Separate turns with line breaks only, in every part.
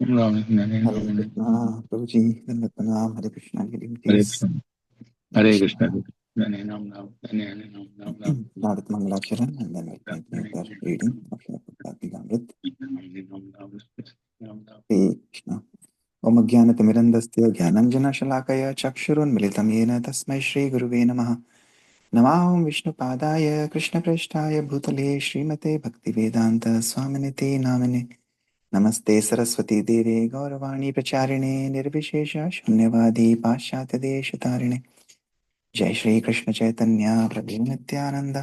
राम
हरे कृष्णा। प्रभु जी दंडवत प्रणाम। हरे कृष्णा।
हरे
प्लीज
कृष्ण
जय
हरे
श्री
कृष्ण
राम।
हरे नाम नाम हरे हरे नाम नाम नाम
Bhagavat Mangalacharan, and then we'll
Hare
continue with our
Hare
reading of Bhagavad
नाम नाम नाम नाम
Krishna. Om Jnanatimirandasya Jnananjana Chakshurunmilitam Yena Tasmai Shri Guruve Namaha. Namaham Vishnu Padaya Krishna Preshtaya Bhutale Srimate Bhaktivedanta Swaminiti Namine. Namaste Saraswati Devi Gauravani Pracharine Nirvishesha Shunyavadi Pashyatya Deshatarine. जय श्री कृष्ण चैतन्य प्रभु नित्यानंद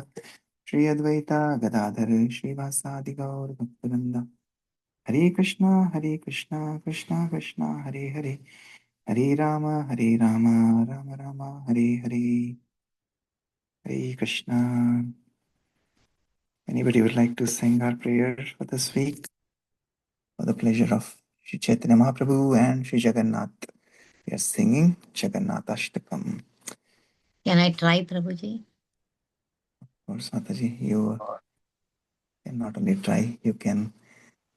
श्री अद्वैता गदाधर श्रीवासादि गौर भक्तवृंद हरे Krishna Krishna Krishna Hare Hare Hare Ram Ram Ram Hare Hare. Hare Krishna. Anybody would like to sing our prayer for this week for the pleasure of Shri Chaitanya Mahaprabhu and Shri Jagannath? We are singing Jagannath Ashtakam.
Can I try, Prabhuji?
Or Mataji, you can not only try, you can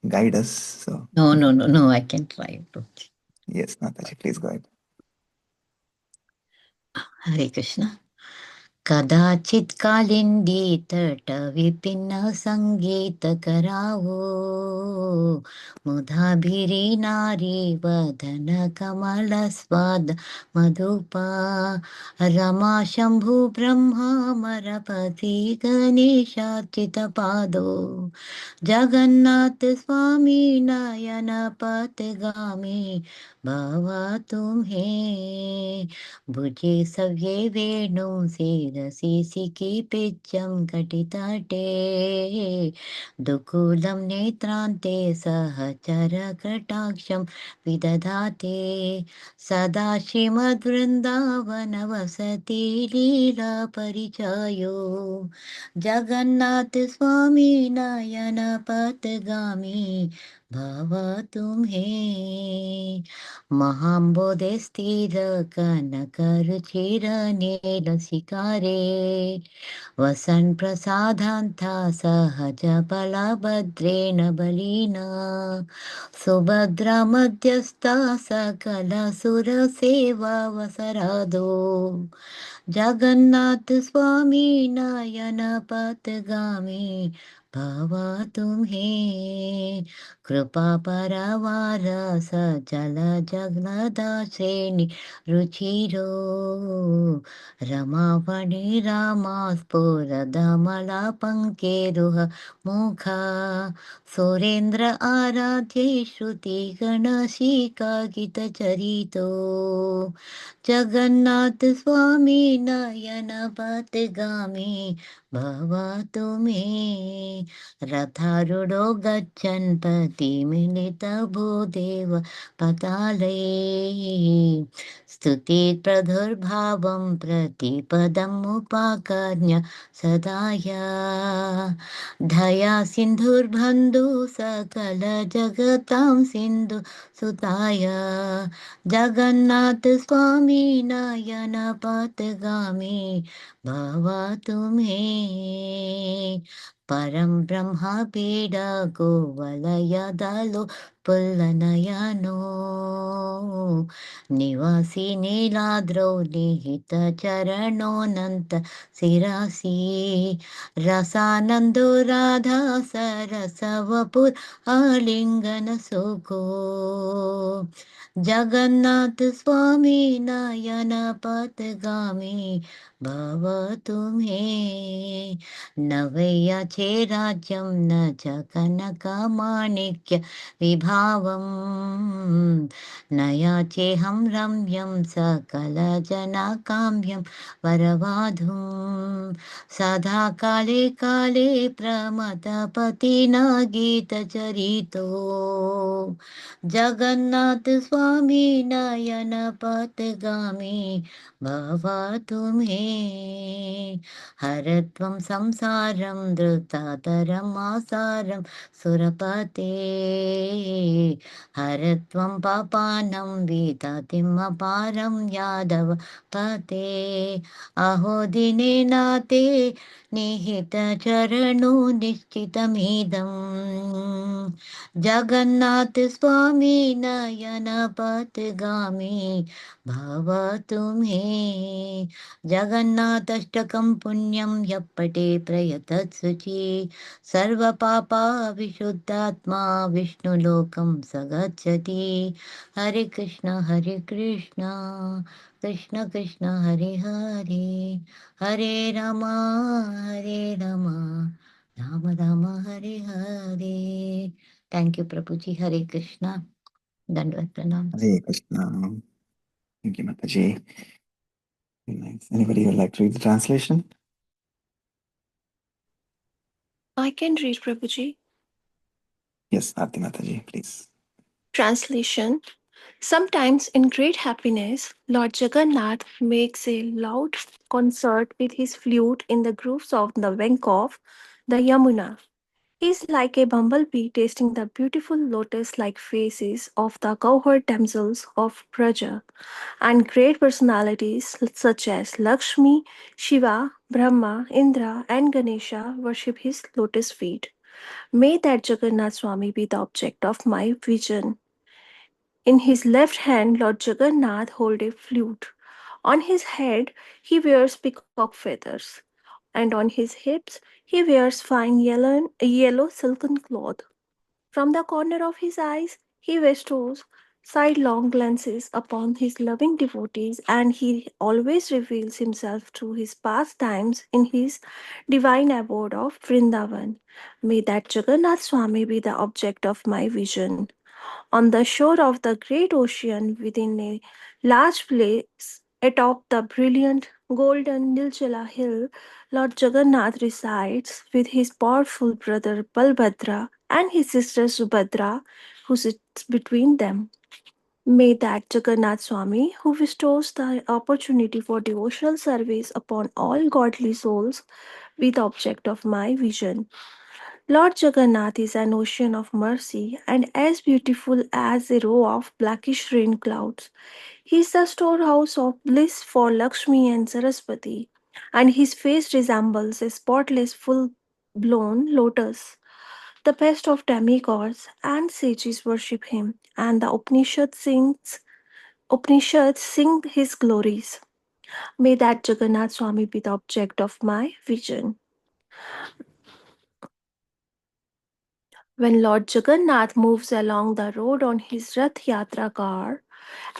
guide us. So
No, I can try, Prabhuji.
yes, Mataji, please go ahead.
Hare Krishna. कदाचित् कालिन्दी तट विपिन्न सङ्गीत करावो मुधाभिरी नारी वदन कमल स्वाद मधुपा रमा शम्भु ब्रह्मा मरपति गणेशार्चित पादो जगन्नाथ स्वामी नयन पथगामी भव तुम्हें भुजे सव्ये वेणुं शिरसि सिकिपिच्चं घटितटे दुकूलं नेत्रान्ते सहचरकटाक्षं विदधाते सदा श्रीमद्वृन्दावनवसति लीलापरिचयो जगन्नाथ स्वामी नयन पथगामी भवतु मे महाम्बोधे स्थिर कनकरुचिर नीलशिकारे वसन् प्रसादान्ता सहज बलभद्रेण बलिना सुभद्रा मध्यस्था सकल सुरसेवा वसरादो जगन्नाथ स्वामी नयन पथगामी भवतु मे कृपा परवार सजल जगन्नाथ श्रेणी रुचिरो रमापणि रामा स्फुरदमला पङ्केरुह मुखा सुरेन्द्र आराध्ये श्रुति गणशिखा गीतचरितो जगन्नाथ स्वामी नयन पथगामी भवतु मे रथारूढो गच्छन् पथिमिलितभूदेव पताले स्तुति प्रदुर्भावं प्रतिपदम् उपाकर्ण्य सदाय दया सिन्धुर्बन्धु सकल जगतां सिन्धु सुताय जगन्नाथ स्वामी नयन पथगामी भवतु मे परं ब्रह्म पीड गोवलयदलो पुल्लनयनो निवासी नीलाद्रौ निहितचरणोऽनन्त शिरसि रसानन्दो राधा सरसवपुर आलिङ्गनसुखो जगन्नाथ स्वामी नयन पथगामी भवतु मे न वैयाचे राज्यं न च कनकमाणिक्य विभावम् न याचेऽहं रम्यं सकलजनकाम्यं वरवाधुं सदा काले काले प्रमथपतिना गीतचरितो जगन्नाथ स्वामी नयन पथगामी भवतु मे हरत्वं संसारं धृतातरम् आसारं सुरपते हरत्वं पापानं विदतिम् अपारं यादव पते अहो दिनेनाते निहितचरणो निश्चितमिदम् जगन्नाथ स्वामी नयन पथगामी भव तुम्हें। जगन्नाथाष्टकं पुण्यं यः पठे प्रयतत् शुचि सर्व पापा विशुद्धात्मा विष्णुलोकं स गच्छति। हरे कृष्ण कृष्ण कृष्ण हरे हरे, हरे रामा राम राम हरे हरे। थैंक यू प्रभु जी। हरे कृष्णा, दंडवत प्रणाम।
Hare Krishna. Thank you, Mataji. Very nice. Anybody would like to read the translation?
I can read, Prabhuji.
Yes, Aarti Mataji, please.
Translation. Sometimes in great happiness, Lord Jagannath makes a loud concert with his flute in the groves of the bank of the Yamuna. He is like a bumblebee tasting the beautiful lotus like faces of the cowherd damsels of Praja, and great personalities such as Lakshmi, Shiva, Brahma, Indra, and Ganesha worship his lotus feet. May that Jagannath Swami be the object of my vision. In his left hand, Lord Jagannath holds a flute. On his head, he wears peacock feathers, and on his hips, he wears fine yellow silken cloth. From the corner of his eyes, he bestows sidelong glances upon his loving devotees, and he always reveals himself through his pastimes in his divine abode of Vrindavan. May that Jagannath Swami be the object of my vision. On the shore of the great ocean, within a large place atop the brilliant golden Nilchala hill, Lord Jagannath resides with his powerful brother Balbhadra and his sister Subhadra, who sits between them. May that Jagannath Swami, who bestows the opportunity for devotional service upon all godly souls, be the object of my vision. Lord Jagannath is an ocean of mercy and as beautiful as a row of blackish rain clouds. He is the storehouse of bliss for Lakshmi and Saraswati, and his face resembles a spotless, full blown lotus. The best of demigods and sages worship him, and the Upanishads sing his glories. May that Jagannath Swami be the object of my vision. When Lord Jagannath moves along the road on his Rath Yatra car,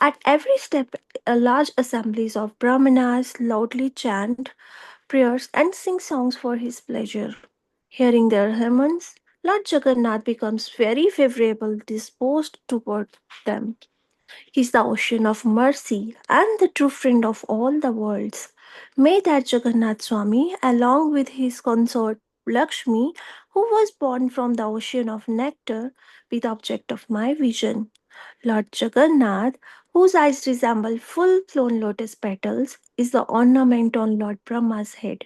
at every step large assemblies of Brahmanas loudly chant prayers and sing songs for his pleasure. Hearing their hymns, Lord Jagannath becomes very favorable disposed toward them. He is the ocean of mercy and the true friend of all the worlds. May that Jagannath Swami, along with his consort Lakshmi, who was born from the ocean of nectar, be the object of my vision. Lord Jagannath, whose eyes resemble full blown lotus petals, is the ornament on Lord Brahma's head.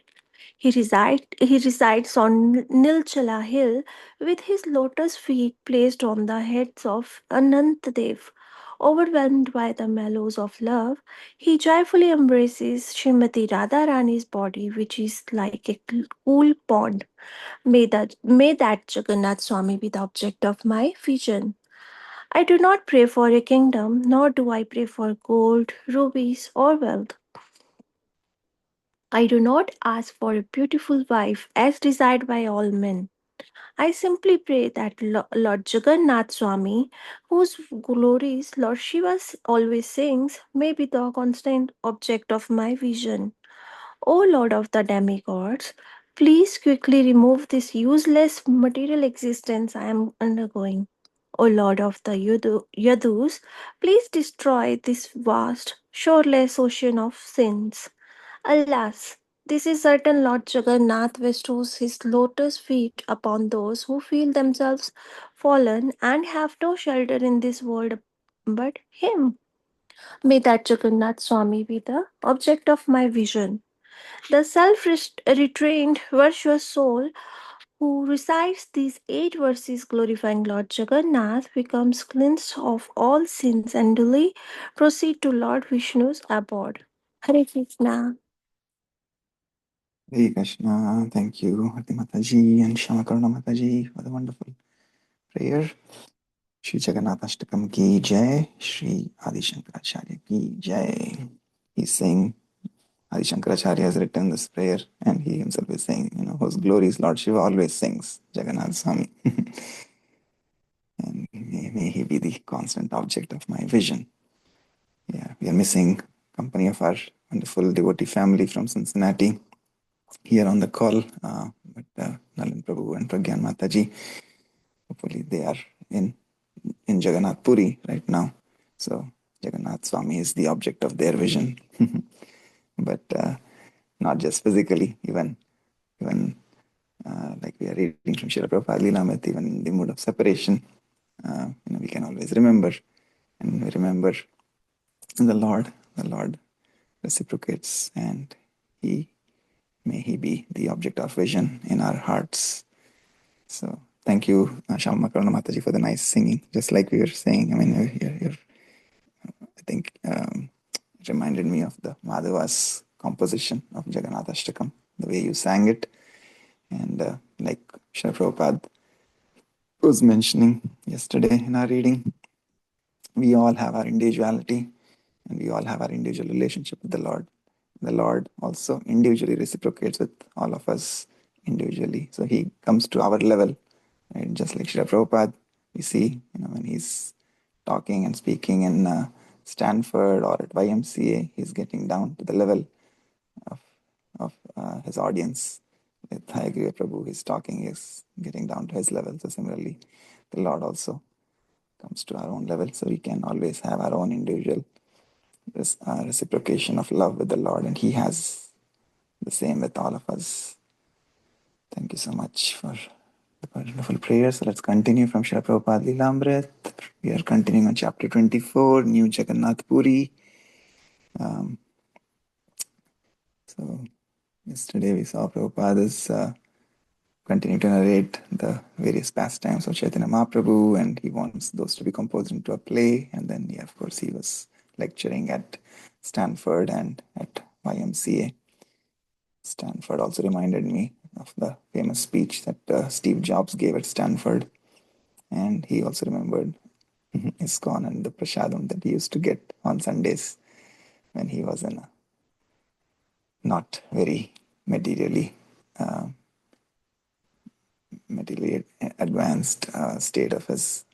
He resides on Nilchala hill with his lotus feet placed on the heads of Anantadev. Overwhelmed by the mellows of love, he joyfully embraces Srimati Radharani's body, which is like a cool pond. May that Jagannath Swami be the object of my vision. I do not pray for a kingdom, nor do I pray for gold, rubies, or wealth. I do not ask for a beautiful wife as desired by all men. I simply pray that Lord Jagannath Swami, whose glories Lord Shiva always sings, may be the constant object of my vision. O Lord of the demigods, please quickly remove this useless material existence I am undergoing. O Lord of the Yadus, please destroy this vast, shoreless ocean of sins. Alas, this is certain Lord Jagannath bestows his lotus feet upon those who feel themselves fallen and have no shelter in this world but him. May that Jagannath Swami be the object of my vision. The self retrained, virtuous soul who recites these 8 verses glorifying Lord Jagannath becomes cleansed of all sins and duly proceed to Lord Vishnu's abode. Hare Krishna.
Hare Krishna. Thank you, Aarti Mataji and Shamakaruna Mataji for the wonderful prayer. Shri Jagannath Ashtakam ki jai, Shri Adi Shankaracharya ki jai. He's saying, Adi Shankaracharya has written this prayer, and he himself is saying, whose glories Lord Shiva always sings, Jagannath Swami. And may he be the constant object of my vision. Yeah, we are missing company of our wonderful devotee family from Cincinnati here on the call, but Nalin Prabhu and Pragyan Mataji, hopefully they are in Jagannath Puri right now. So Jagannath Swami is the object of their vision, but not just physically, even like we are reading from Srila Prabhupada Lilamrit, even in the mood of separation, we can always remember, and we remember the Lord reciprocates, and may he be the object of vision in our hearts. So thank you, Shyama Karuna Mataji, for the nice singing. Just like we were saying, I think it reminded me of the Madhava's composition of Jagannath Ashtakam, the way you sang it. And like Srila Prabhupada was mentioning yesterday in our reading, we all have our individuality and we all have our individual relationship with the Lord. The Lord also individually reciprocates with all of us individually. So he comes to our level, right? Just like Srila Prabhupada, we see, when he's talking and speaking in Stanford or at YMCA, he's getting down to the level of his audience. With Hayagriva Prabhu, he's talking, he's getting down to his level. So similarly, the Lord also comes to our own level. So we can always have our own individual reciprocation of love with the Lord, and he has the same with all of us. Thank you so much for the wonderful prayers. So let's continue from Srila Prabhupada Lilamrit. We are continuing on chapter 24, New Jagannath Puri. So yesterday we saw Prabhupada is continuing to narrate the various pastimes of Chaitanya Mahaprabhu, and he wants those to be composed into a play. And then, of course, he was lecturing at Stanford and at YMCA. Stanford also reminded me of the famous speech that Steve Jobs gave at Stanford. And he also remembered ISKCON and the prasadam that he used to get on Sundays when he was in a not very materially advanced state of his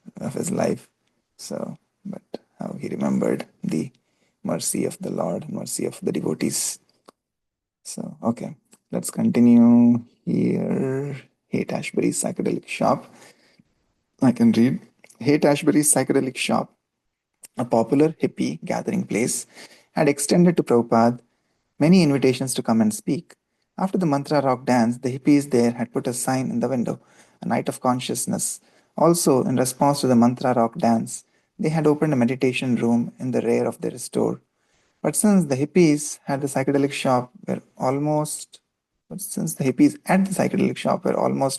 life. So, but how he remembered the mercy of the Lord, mercy of the devotees. So, okay, let's continue here. Haight-Ashbury's Psychedelic Shop. I can read. Haight-Ashbury's Psychedelic Shop, a popular hippie gathering place, had extended to Prabhupada many invitations to come and speak. After the mantra rock dance, the hippies there had put a sign in the window, a night of consciousness. Also, in response to the mantra rock dance, they had opened a meditation room in the rear of their store. But since the hippies at the psychedelic shop were almost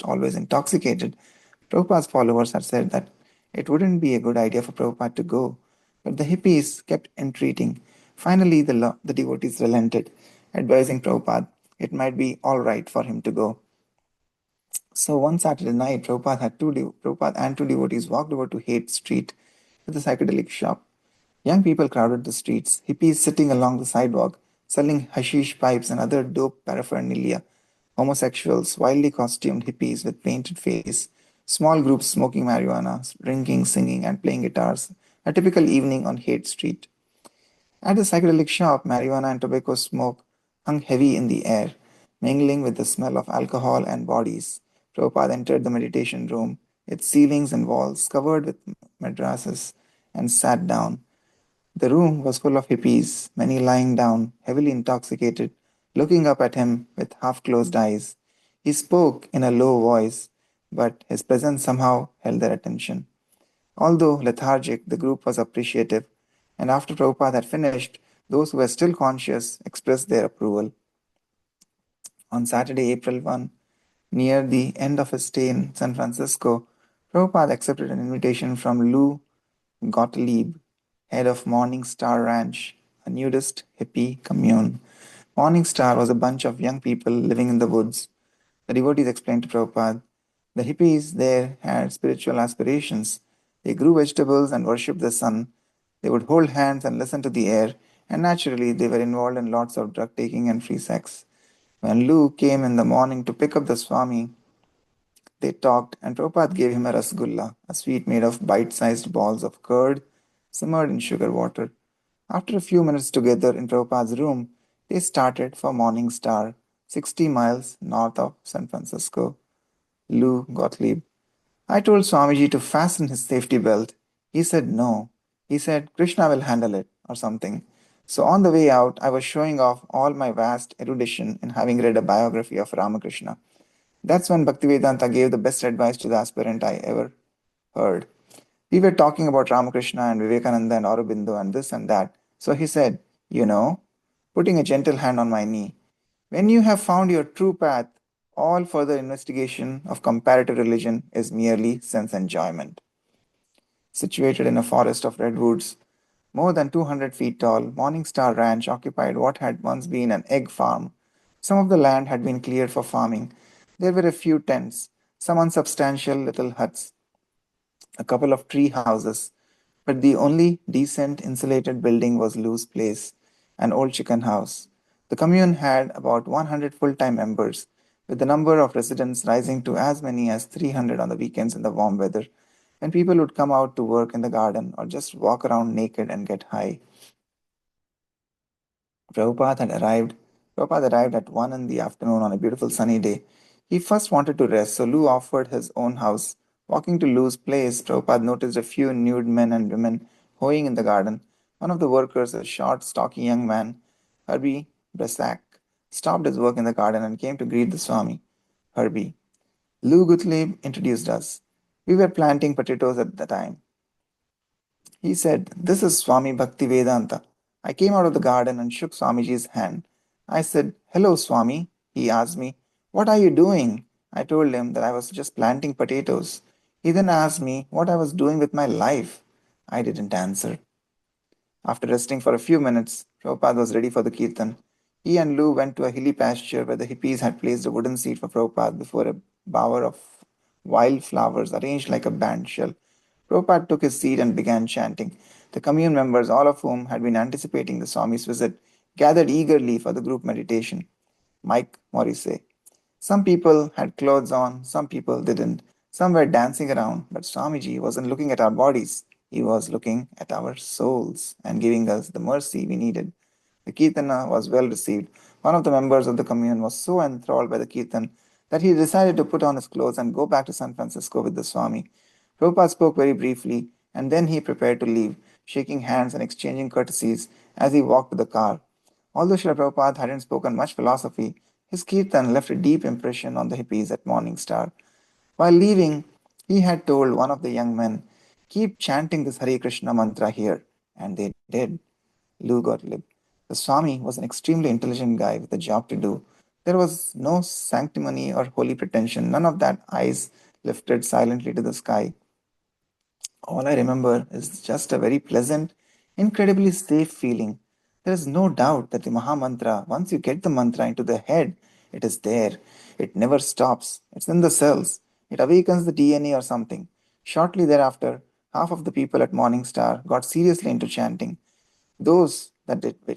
always intoxicated, Prabhupada's followers had said that it wouldn't be a good idea for Prabhupada to go. But the hippies kept entreating. Finally, the devotees relented, advising Prabhupada it might be all right for him to go. So one Saturday night, Prabhupada and two devotees walked over to Haight Street to the psychedelic shop. Young people crowded the streets, hippies sitting along the sidewalk, selling hashish pipes and other dope paraphernalia, homosexuals, wildly costumed hippies with painted face, small groups smoking marijuana, drinking, singing, and playing guitars, a typical evening on Haight Street. At the psychedelic shop, marijuana and tobacco smoke hung heavy in the air, mingling with the smell of alcohol and bodies. Prabhupada entered the meditation room, its ceilings and walls covered with madrasas, and sat down. The room was full of hippies, many lying down, heavily intoxicated, looking up at him with half-closed eyes. He spoke in a low voice, but his presence somehow held their attention. Although lethargic, the group was appreciative, and after Prabhupada had finished, those who were still conscious expressed their approval. On Saturday, April 1, near the end of his stay in San Francisco, Prabhupada accepted an invitation from Lou Gottlieb, head of Morning Star Ranch, a nudist hippie commune. Morning Star was a bunch of young people living in the woods. The devotees explained to Prabhupada, The hippies there had spiritual aspirations. They grew vegetables and worshipped the sun. They would hold hands and listen to the air, and naturally, they were involved in lots of drug taking and free sex. When Lou came in the morning to pick up the Swami, they talked, and Prabhupada gave him a rasgulla, a sweet made of bite sized balls of curd simmered in sugar water. After a few minutes together in Prabhupada's room, they started for Morning Star, 60 miles north of San Francisco. Lou Gottlieb. I told Swamiji to fasten his safety belt. He said no. He said Krishna will handle it or something. So on the way out, I was showing off all my vast erudition in having read a biography of Ramakrishna. That's when Bhaktivedanta gave the best advice to the aspirant I ever heard. We were talking about Ramakrishna and Vivekananda and Aurobindo and this and that. So he said, putting a gentle hand on my knee, when you have found your true path, all further investigation of comparative religion is merely sense enjoyment. Situated in a forest of redwoods, more than 200 feet tall, Morning Star Ranch occupied what had once been an egg farm. Some of the land had been cleared for farming. There were a few tents, some unsubstantial little huts, a couple of tree houses, but the only decent insulated building was Lou's place, an old chicken house. The commune had about 100 full-time members, with the number of residents rising to as many as 300 on the weekends in the warm weather, when people would come out to work in the garden or just walk around naked and get high. Prabhupada arrived at 1 in the afternoon on a beautiful sunny day. He first wanted to rest, so Lou offered his own house. Walking to Lou's place, Prabhupada noticed a few nude men and women hoeing in the garden. One of the workers, a short, stocky young man, Herbie Bresak, stopped his work in the garden and came to greet the Swami. Herbie. Lou Gottlieb introduced us. We were planting potatoes at the time. He said, "This is Swami Bhaktivedanta." I came out of the garden and shook Swamiji's hand. I said, "Hello, Swami." He asked me, "What are you doing?" I told him that I was just planting potatoes. He then asked me what I was doing with my life. I didn't answer. After resting for a few minutes, Prabhupada was ready for the kirtan. He and Lou went to a hilly pasture where the hippies had placed a wooden seat for Prabhupada before a bower of wild flowers arranged like a band shell. Prabhupada took his seat and began chanting. The commune members, all of whom had been anticipating the Swami's visit, gathered eagerly for the group meditation. Mike Morrissey. Some people had clothes on, some people didn't. Some were dancing around, but Swamiji wasn't looking at our bodies. He was looking at our souls and giving us the mercy we needed. The Kirtana was well received. One of the members of the commune was so enthralled by the Kirtan that he decided to put on his clothes and go back to San Francisco with the Swami. Prabhupada spoke very briefly, and then he prepared to leave, shaking hands and exchanging courtesies as he walked to the car. Although Srila Prabhupada hadn't spoken much philosophy, his kirtan left a deep impression on the hippies at Morning Star. While leaving, he had told one of the young men, "Keep chanting this Hare Krishna mantra here." And they did. Lou Gottlieb. The Swami was an extremely intelligent guy with a job to do. There was no sanctimony or holy pretension, none of that, eyes lifted silently to the sky. All I remember is just a very pleasant, incredibly safe feeling. There is no doubt that the Maha Mantra, once you get the mantra into the head, it is there. It never stops. It's in the cells. It awakens the DNA or something. Shortly thereafter, half of the people at Morning Star got seriously into chanting. Those that did were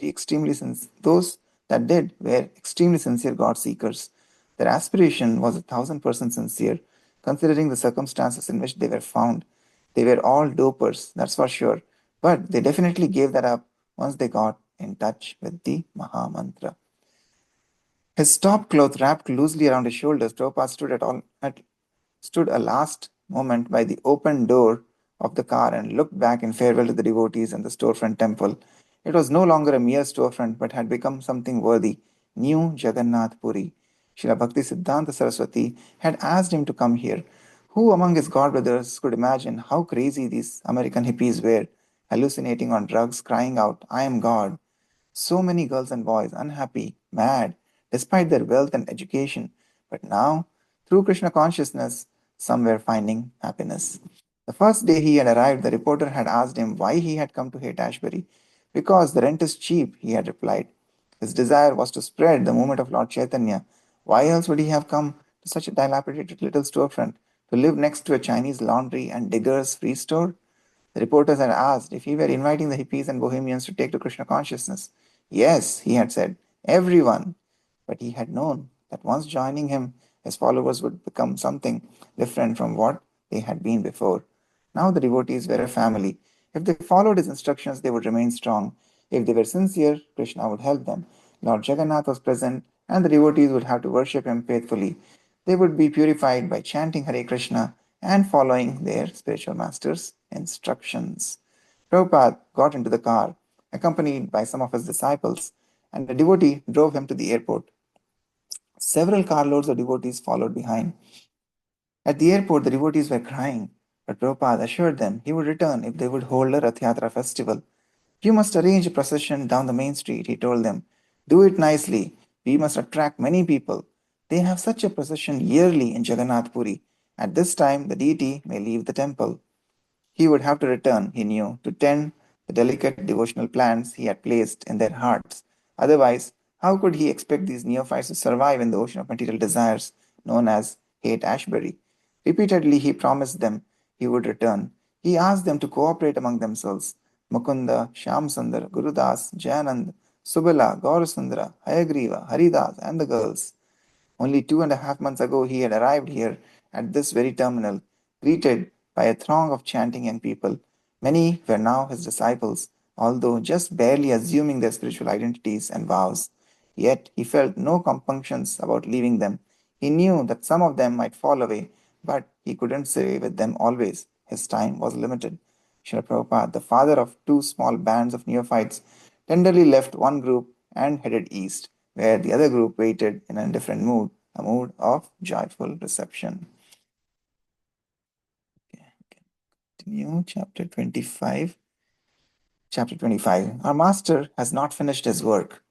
extremely sincere God seekers. Their aspiration was 1,000% sincere, considering the circumstances in which they were found. They were all dopers, that's for sure, but they definitely gave that up once they got in touch with the Maha Mantra. His top cloth wrapped loosely around his shoulders, Prabhupada stood a last moment by the open door of the car and looked back in farewell to the devotees and the storefront temple. It was no longer a mere storefront, but had become something worthy. New Jagannath Puri. Srila Bhakti Siddhanta Saraswati had asked him to come here. Who among his godbrothers could imagine how crazy these American hippies were, hallucinating on drugs, crying out, "I am God"? So many girls and boys, unhappy, mad, despite their wealth and education. But now, through Krishna consciousness, some were finding happiness. The first day he had arrived, the reporter had asked him why he had come to Haight-Ashbury. "Because the rent is cheap," he had replied. His desire was to spread the movement of Lord Chaitanya. Why else would he have come to such a dilapidated little storefront? to live next to a Chinese laundry and diggers' free store? The reporters had asked if he were inviting the hippies and bohemians to take to Krishna consciousness. Yes, he had said, everyone. But he had known that once joining him, his followers would become something different from what they had been before. Now the devotees were a family. If they followed his instructions, they would remain strong. If they were sincere, Krishna would help them. Lord Jagannath was present, and the devotees would have to worship him faithfully. They would be purified by chanting Hare Krishna and following their spiritual master's instructions. Prabhupada got into the car, accompanied by some of his disciples, and a devotee drove him to the airport. Several carloads of devotees followed behind. At the airport, the devotees were crying, but Prabhupada assured them he would return if they would hold a Rath Yatra festival. You must arrange a procession down the main street, he told them. Do it nicely. We must attract many people. They have such a procession yearly in Jagannath Puri. At this time, the deity may leave the temple. He would have to return, he knew, to tend the delicate devotional plants he had placed in their hearts. Otherwise, how could he expect these neophytes to survive in the ocean of material desires known as Haight Ashbury? Repeatedly, he promised them he would return. He asked them to cooperate among themselves. Mukunda, Shyamsundar, Gurudas, Jayanand, Subala, Gaurasundara, Hayagriva, Haridas, and the girls. Only 2.5 months ago, he had arrived here at this very terminal, greeted by a throng of chanting young people. Many were now his disciples, although just barely assuming their spiritual identities and vows. Yet he felt no compunctions about leaving them. He knew that some of them might fall away, but he couldn't stay with them always. His time was limited. Srila Prabhupada, the father of 2 small bands of neophytes, tenderly left one group and headed east, where the other group waited in a different mood, a mood of joyful reception. Continue, chapter 25. Chapter 25. Our master has not finished his work.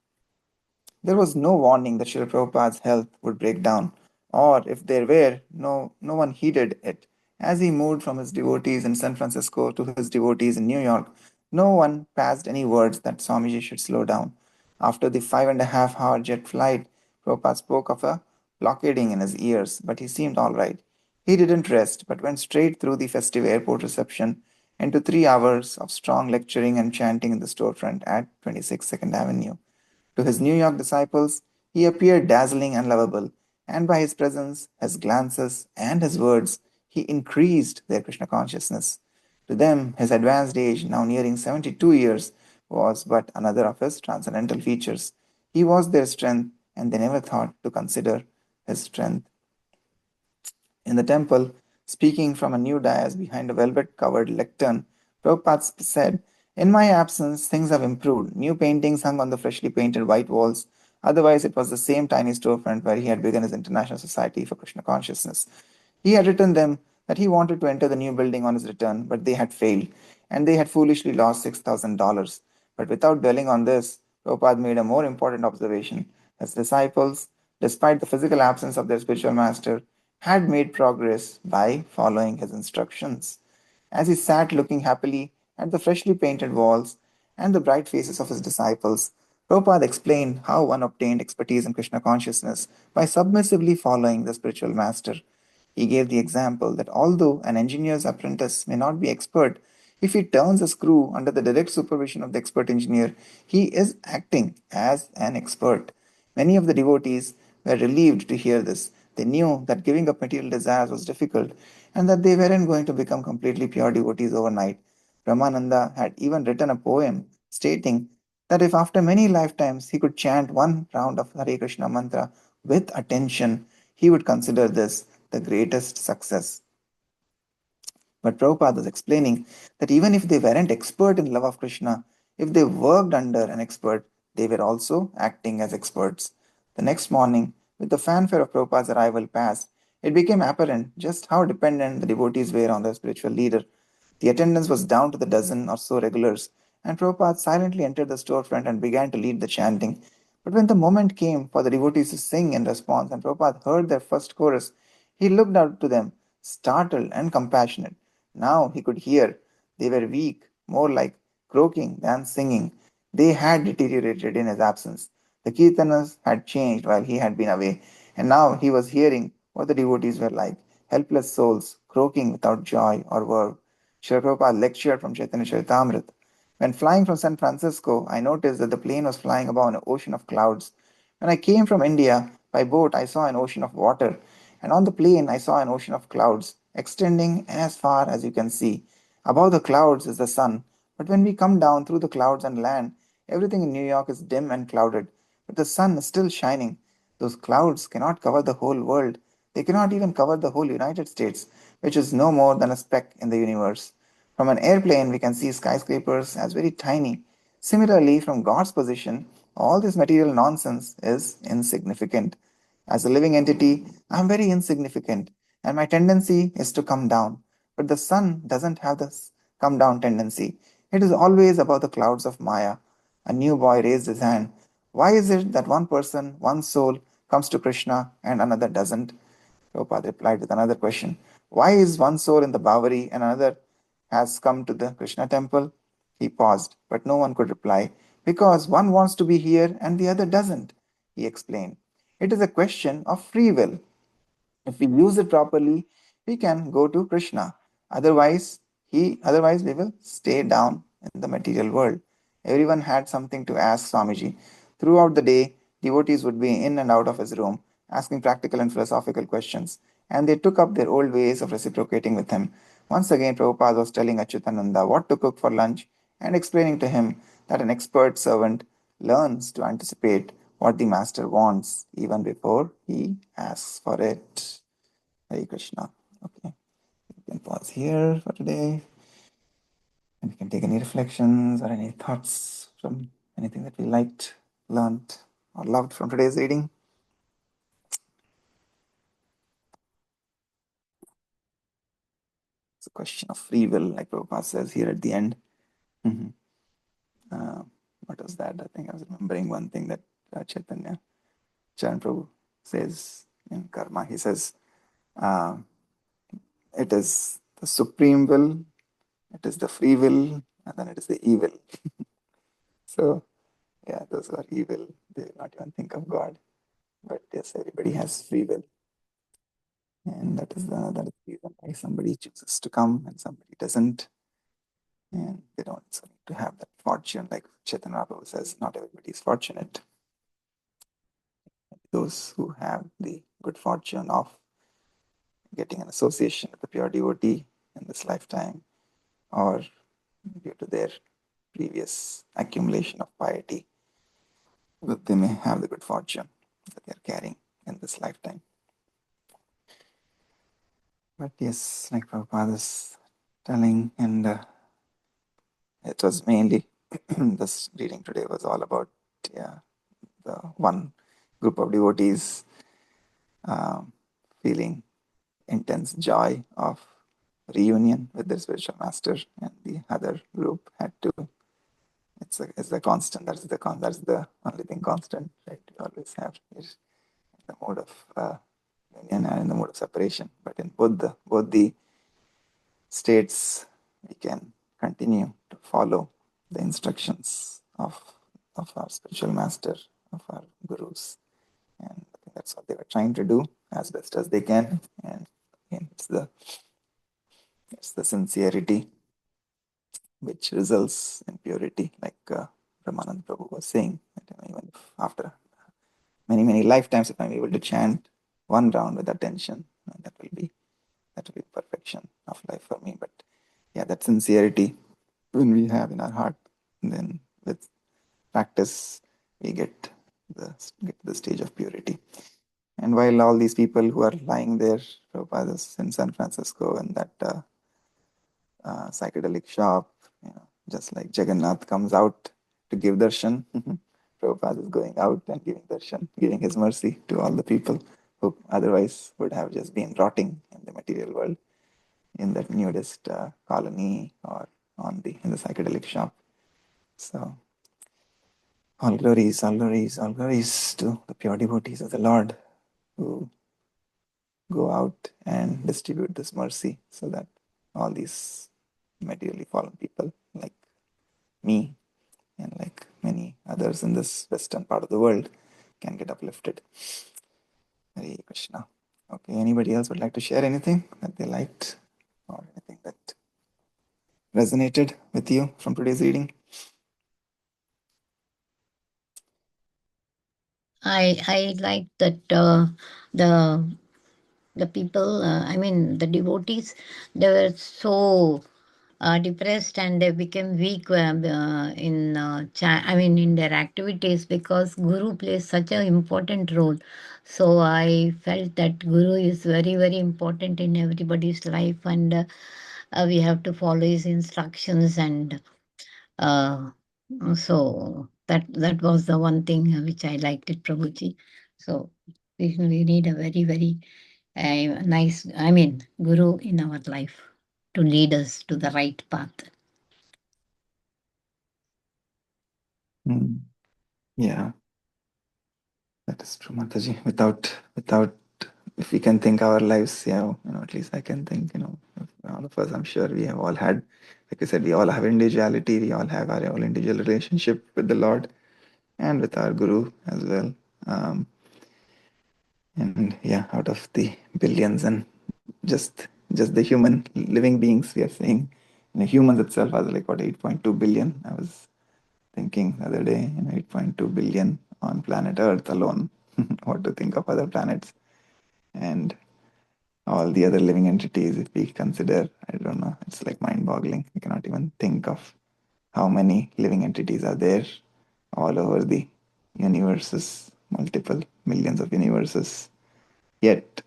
There was no warning that Srila Prabhupada's health would break down, or if there were, no one heeded it. As he moved from his devotees in San Francisco to his devotees in New York, no one passed any words that Swamiji should slow down. After the 5.5-hour jet flight, Prabhupada spoke of a blockading in his ears, but he seemed all right. He didn't rest, but went straight through the festive airport reception into 3 hours of strong lecturing and chanting in the storefront at 26 Second Avenue. To his New York disciples, he appeared dazzling and lovable, and by his presence, his glances, and his words, he increased their Krishna consciousness. To them, his advanced age, now nearing 72 years, was but another of his transcendental features. He was their strength, and they never thought to consider his strength. In the temple, speaking from a new dais behind a velvet-covered lectern, Prabhupada said, in my absence, things have improved. New paintings hung on the freshly painted white walls. Otherwise, it was the same tiny storefront where he had begun his International Society for Krishna Consciousness. He had written them that he wanted to enter the new building on his return, but they had failed, and they had foolishly lost $6,000. But without dwelling on this, Prabhupada made a more important observation. His disciples, despite the physical absence of their spiritual master, had made progress by following his instructions. As he sat looking happily at the freshly painted walls and the bright faces of his disciples, Prabhupada explained how one obtained expertise in Krishna consciousness by submissively following the spiritual master. He gave the example that although an engineer's apprentice may not be expert, if he turns a screw under the direct supervision of the expert engineer, he is acting as an expert. Many of the devotees were relieved to hear this. They knew that giving up material desires was difficult and that they weren't going to become completely pure devotees overnight. Brahmananda had even written a poem stating that if after many lifetimes he could chant one round of Hare Krishna mantra with attention, he would consider this the greatest success. But Prabhupada was explaining that even if they weren't expert in love of Krishna, if they worked under an expert, they were also acting as experts. The next morning, with the fanfare of Prabhupada's arrival past, it became apparent just how dependent the devotees were on their spiritual leader. The attendance was down to the dozen or so regulars, and Prabhupada silently entered the storefront and began to lead the chanting. But when the moment came for the devotees to sing in response, and Prabhupada heard their first chorus, he looked out to them, startled and compassionate. Now he could hear. They were weak, more like croaking than singing. They had deteriorated in his absence. The kirtanas had changed while he had been away, and now he was hearing what the devotees were like. helpless souls croaking without joy or verve. Srila Prabhupada lectured from Chaitanya Charitamrita. When flying from San Francisco, I noticed that the plane was flying above an ocean of clouds. When I came from India by boat, I saw an ocean of water, and on the plane, I saw an ocean of clouds extending as far as you can see. Above the clouds is the sun, but when we come down through the clouds and land, everything in New York is dim and clouded, but the sun is still shining. Those clouds cannot cover the whole world. They cannot even cover the whole United States, which is no more than a speck in the universe. From an airplane, we can see skyscrapers as very tiny. Similarly, from God's position, all this material nonsense is insignificant. As a living entity, I am very insignificant, and my tendency is to come down. But the sun doesn't have this come down tendency. It is always above the clouds of Maya. A new boy raised his hand. Why is it that one person, one soul, comes to Krishna and another doesn't? Prabhupada replied with another question. Why is one soul in the Bavari and another has come to the Krishna temple? He paused, but no one could reply. Because one wants to be here and the other doesn't, he explained. It is a question of free will. If we use it properly, we can go to Krishna. Otherwise we will stay down in the material world. Everyone had something to ask Swamiji. Throughout the day, devotees would be in and out of his room, asking practical and philosophical questions, and they took up their old ways of reciprocating with him. Once again, Prabhupada was telling Achyutananda what to cook for lunch and explaining to him that an expert servant learns to anticipate what the master wants even before he asks for it. Hare Krishna. Okay, we can pause here for today. And we can take any reflections or any thoughts from anything that we liked, learned, or loved from today's reading. It's a question of free will, like Prabhupada says here at the end. Mhm. What was that? I think I was remembering one thing that Chaitanya Charan Prabhu says in Karma. He says, it is the supreme will, it is the free will, and then it is the evil. So, yeah, those who are evil, they will not even think of God. But yes, everybody has free will. And that is the reason why somebody chooses to come and somebody doesn't. And they don't need to have that fortune, like Chaitanya Prabhu says, not everybody is fortunate. Those who have the good fortune of getting an association with the pure devotee in this lifetime, or due to their previous accumulation of piety, that they may have the good fortune that they are carrying in this lifetime. But yes, like Prabhupada is telling, and it was mainly this reading today was all about the one group of devotees feeling intense joy of reunion with their spiritual master, and the other group had to. It's a constant. That's the only thing constant, right? We always have is the mode of union and in the mode of separation. But in both the states, we can continue to follow the instructions of our spiritual master, of our gurus. And I think that's what they were trying to do as best as they can. And again, it's the sincerity which results in purity, like Ramanand Prabhu was saying. That even if after many lifetimes, if I'm able to chant one round with attention, that will be perfection of life for me. But yeah, that sincerity when we have in our heart, then with practice we get the stage of purity. And while all these people who are lying there, Prabhupada is in San Francisco in that psychedelic shop, just like Jagannath comes out to give darshan, Prabhupada is going out and giving darshan, giving his mercy to all the people who otherwise would have just been rotting in the material world, in that nudist colony or in the psychedelic shop. So all glories to the pure devotees of the Lord who go out and distribute this mercy so that all these materially fallen people like me and like many others in this western part of the world can get uplifted. Hare Krishna. Okay, anybody else would like to share anything that they liked or anything that resonated with you from today's reading?
I like that the people, I mean the devotees, they were so depressed and they became weak in their activities because Guru plays such an important role. So I felt that Guru is very, very important in everybody's life, and we have to follow his instructions. And uh, so that was the one thing which I liked it, Prabhuji. So we need a very, very nice, Guru in our life to lead us to the right path.
Yeah, that is true, Mataji. Without, if we can think our lives, at least I can think, all of us, I'm sure we have all had, like I said, we all have individuality, we all have our own individual relationship with the Lord and with our Guru as well. And yeah, out of the billions and just the human living beings, we are saying, humans itself has like what, 8.2 billion. I was thinking the other day, 8.2 billion on planet Earth alone. What to think of other planets and all the other living entities, if we consider, I don't know, it's like mind-boggling. We cannot even think of how many living entities are there all over the universes, multiple millions of universes. Yet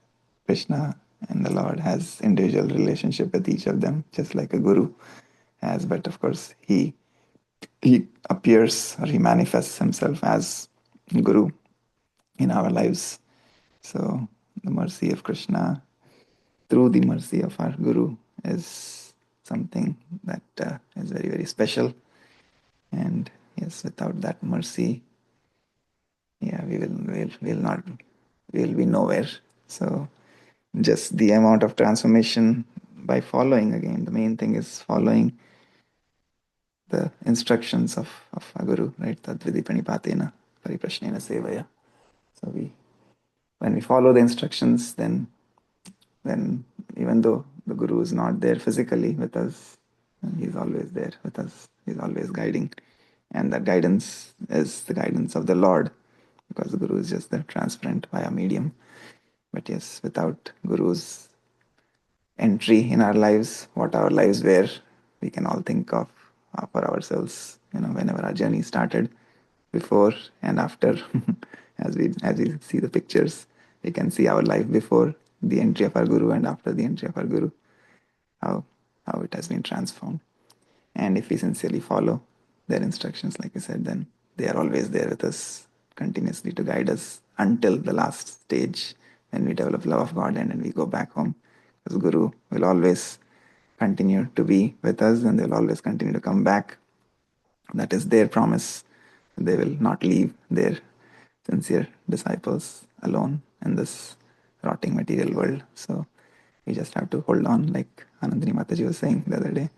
Krishna and the Lord has individual relationship with each of them, just like a guru has. But of course, he appears or he manifests himself as guru in our lives. So the mercy of Krishna through the mercy of our guru is something that is very, very special. And yes, without that mercy, yeah, we'll be nowhere. So just the amount of transformation by following, again, the main thing is following the instructions of a guru, right? Tadvidi pranipatena pariprashnena sevaya. So when we follow the instructions, then even though the guru is not there physically with us, he's always there with us. He's always guiding, and that guidance is the guidance of the Lord, because the guru is just the transparent via medium. But yes, without guru's entry in our lives, what our lives were, we can all think of for ourselves, whenever our journey started, before and after. as we see the pictures, we can see our life before the entry of our guru and after the entry of our guru, how it has been transformed. And if we sincerely follow their instructions, like I said, then they are always there with us continuously to guide us until the last stage, when we develop love of God and then we go back home. Because Guru will always continue to be with us and they'll always continue to come back. That is their promise. They will not leave their sincere disciples alone in this rotting material world. So we just have to hold on, like Anandini Mataji was saying the other day,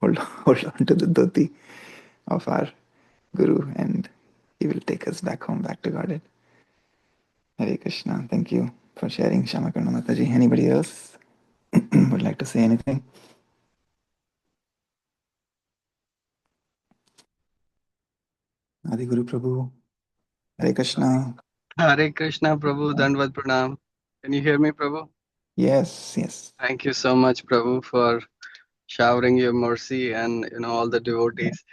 hold on to the dhoti of our Guru, and he will take us back home, back to Godhead. Hare Krishna. Thank you for sharing, Shamakarna Mataji. Anybody else would like to say anything? Adi Guru Prabhu. Hare Krishna.
Hare Krishna, Prabhu, Dandavad Pranam. Can you hear me, Prabhu?
Yes.
Thank you so much, Prabhu, for showering your mercy and all the devotees.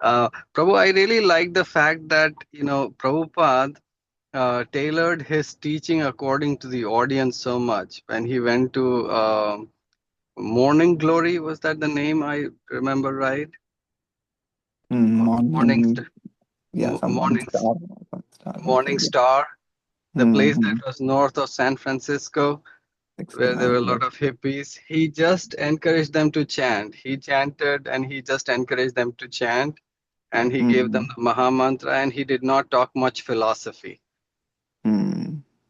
Prabhu, I really like the fact that Prabhupada tailored his teaching according to the audience so much. When he went to Morning Glory, was that the name I remember right?
Morning. Yeah, some
Morning
Morning
Star, the place that
Mm-hmm.
was north of San Francisco, where there were a lot of hippies. He just encouraged them to chant. He chanted and he just encouraged them to chant, and he gave them the Maha Mantra, and he did not talk much philosophy.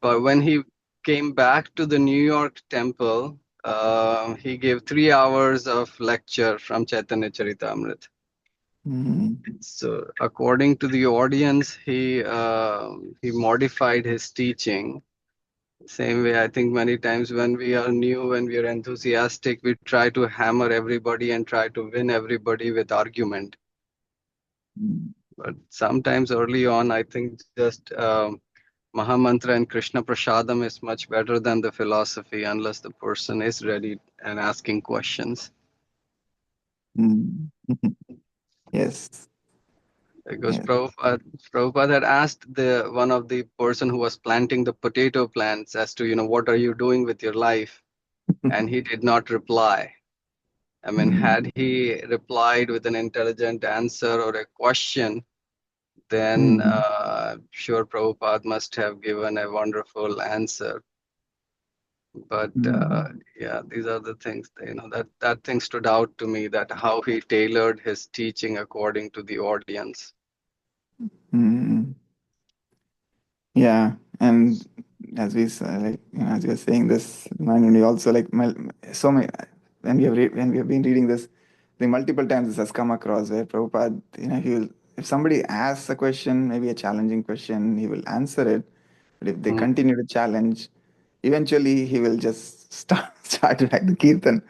But when he came back to the New York temple, he gave 3 hours of lecture from Chaitanya Charitamrita. So according to the audience, he modified his teaching Same way, I think many times when we are new, when we are enthusiastic, we try to hammer everybody and try to win everybody with argument.
Mm.
But sometimes early on, I think just Mahamantra and Krishna Prasadam is much better than the philosophy, unless the person is ready and asking questions.
Mm. Yes.
Because
Yes.
Prabhupada had asked the one of the person who was planting the potato plants as to, what are you doing with your life? And he did not reply. I mean,
Mm.
had he replied with an intelligent answer or a question, then
Mm.
sure Prabhupada must have given a wonderful answer. But
Mm.
yeah, these are the things, that thing stood out to me, that how he tailored his teaching according to the audience.
Mm. Yeah, and as like as you're saying this, and we also like so many when we have been reading this, the multiple times this has come across where Prabhupada, he will, if somebody asks a question, maybe a challenging question, he will answer it. But if they
Mm,
continue to challenge, eventually he will just start like the kirtan,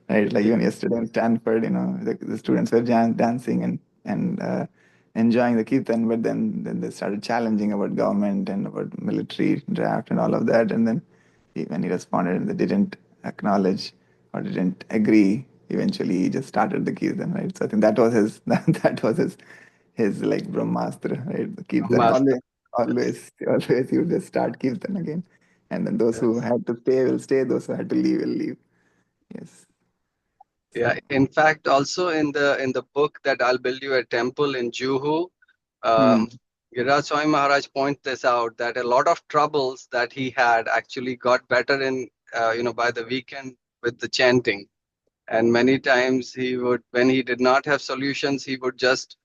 right? Like
yeah,
even yesterday in Stanford, the students were dancing and enjoying the kirtan, but then they started challenging about government and about military draft and all of that. And then when he responded, they didn't acknowledge or didn't agree. Eventually, he just started the kirtan, right? So I think that was his that was his like Brahmastra, right? The kirtan.
master.
Always he would just start kirtan again, and then those who
Yes.
had to stay will stay. Those who had to leave will leave. Yes.
Yeah.
So.
In fact, also in the book that I'll build you a temple in Juhu,
Hmm.
um, Giriraj Swami Maharaj points this out, that a lot of troubles that he had actually got better by the weekend with the chanting. And many times when he did not have solutions, he would just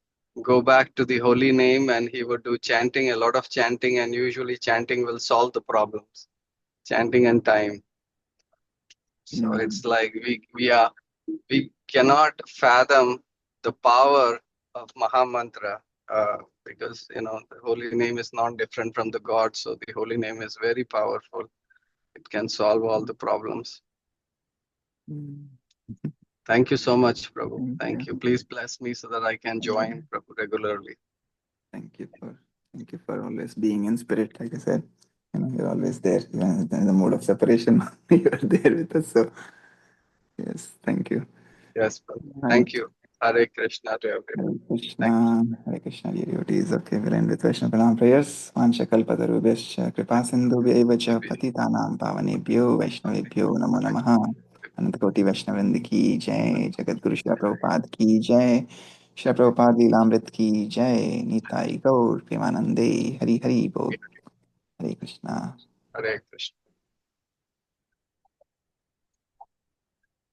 go back to the holy name and he would do chanting, a lot of chanting, and usually chanting will solve the problems. Chanting and time. So
Yeah.
it's like we cannot fathom the power of Mahamantra, because the holy name is not different from the God. So the holy name is very powerful. It can solve all the problems.
Hmm.
Thank you so much, Prabhu.
Thank
Thank
you.
you. Please bless me so that I can join
Yeah.
Prabhu regularly.
Thank you for always being in spirit. Like I said, you're always there, even in the mood of separation. You're there with us. So yes, thank you.
Yes, Prabhu. Thank
Right.
you. Hare Krishna to everyone. Thank
Hare Krishna, dear devotees. Okay, we'll end with Vaishnava Pranam prayers. Vancha kalpatarubhyascha kripa sindhubhya cha patitanam pavanebhyo Vaishnavebhyo namo namaha. Anantakoti Vaishnavrind की जय, जगत गुरु श्रील प्रभुपाद की जय, श्रील प्रभुपाद लीलामृत की जय, निताई गौर प्रेमानंदे हरि हरि बोल.
you.
Hare Krishna.
Hare Krishna.